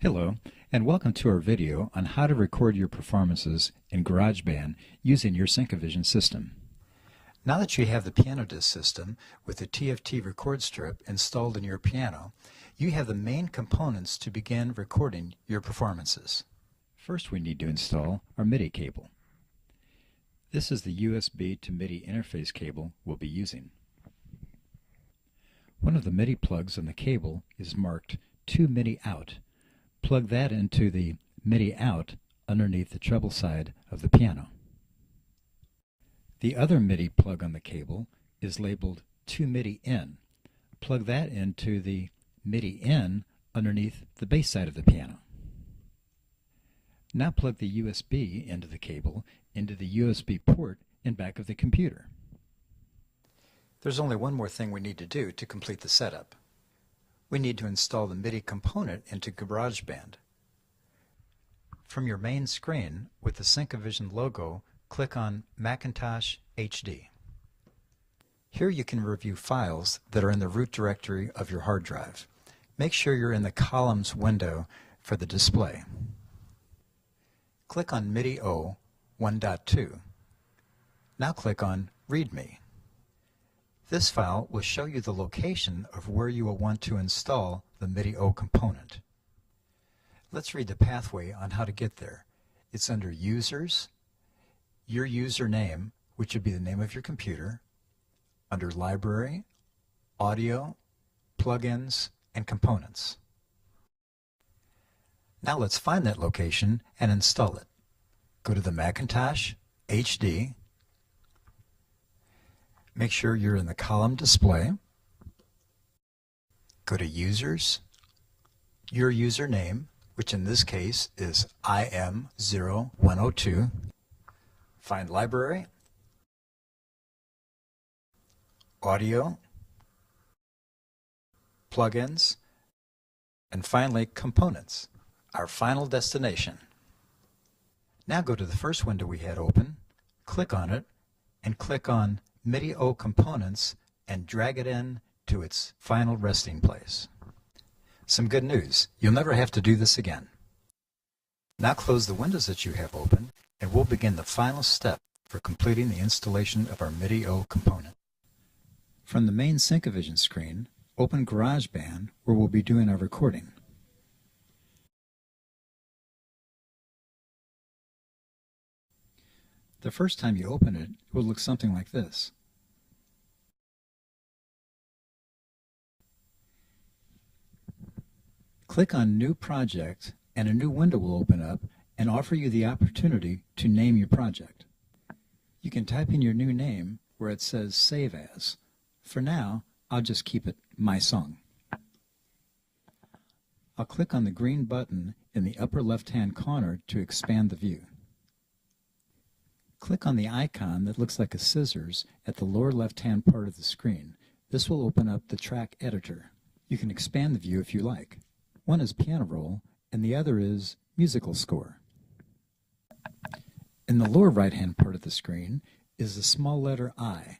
Hello, and welcome to our video on how to record your performances in GarageBand using your Syncavision system. Now that you have the piano disc system with the TFT record strip installed in your piano, you have the main components to begin recording your performances. First, we need to install our MIDI cable. This is the USB to MIDI interface cable we'll be using. One of the MIDI plugs on the cable is marked to MIDI out. Plug that into the MIDI out underneath the treble side of the piano. The other MIDI plug on the cable is labeled to MIDI in. Plug that into the MIDI in underneath the bass side of the piano. Now plug the USB into the cable into the USB port in back of the computer. There's only one more thing we need to do to complete the setup. We need to install the MIDI component into GarageBand. From your main screen with the Syncavision logo, click on Macintosh HD. Here you can review files that are in the root directory of your hard drive. Make sure you're in the columns window for the display. Click on MIDI O 1.2. Now click on README. This file will show you the location of where you will want to install the MIDI-O component. Let's read the pathway on how to get there. It's under Users, your username, which would be the name of your computer, under Library, Audio, Plugins, and Components. Now let's find that location and install it. Go to the Macintosh HD. Make sure you're in the column display. Go to Users, your username, which in this case is IM0102. Find Library, Audio, Plugins, and finally Components, our final destination. Now go to the first window we had open, click on it, and click on MIDI-O components and drag it in to its final resting place. Some good news, you'll never have to do this again. Now close the windows that you have open and we'll begin the final step for completing the installation of our MIDI-O component. From the main Syncavision screen, open GarageBand where we'll be doing our recording. The first time you open it, it will look something like this. Click on New Project and a new window will open up and offer you the opportunity to name your project. You can type in your new name where it says Save As. For now, I'll just keep it My Song. I'll click on the green button in the upper left-hand corner to expand the view. Click on the icon that looks like a scissors at the lower left-hand part of the screen. This will open up the track editor. You can expand the view if you like. One is piano roll and the other is musical score. In the lower right-hand part of the screen is the small letter I.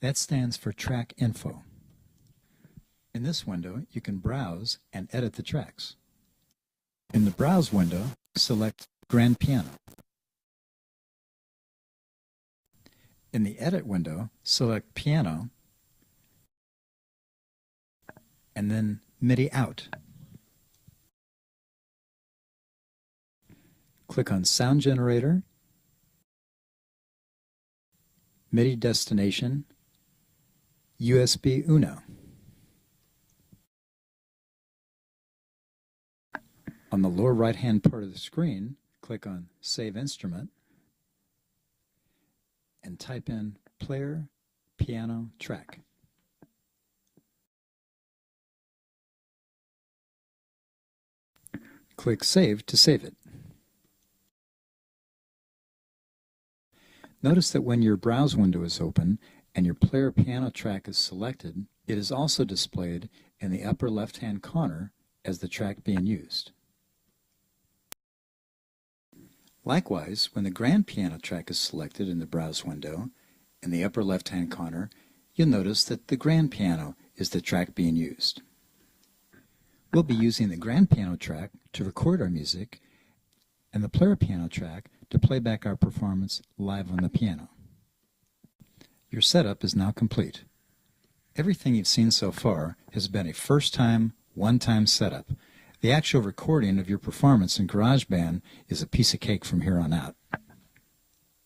That stands for track info. In this window, you can browse and edit the tracks. In the Browse window, select Grand Piano. In the Edit window, select Piano, and then MIDI Out. Click on Sound Generator, MIDI Destination, USB Uno. On the lower right-hand part of the screen, click on Save Instrument, and type in Player, Piano, Track. Click Save to save it. Notice that when your Browse window is open and your Player Piano track is selected, it is also displayed in the upper left-hand corner as the track being used. Likewise, when the Grand Piano track is selected in the Browse window, in the upper left-hand corner, you'll notice that the Grand Piano is the track being used. We'll be using the grand piano track to record our music and the player piano track to play back our performance live on the piano. Your setup is now complete. Everything you've seen so far has been a first-time, one-time setup. The actual recording of your performance in GarageBand is a piece of cake from here on out.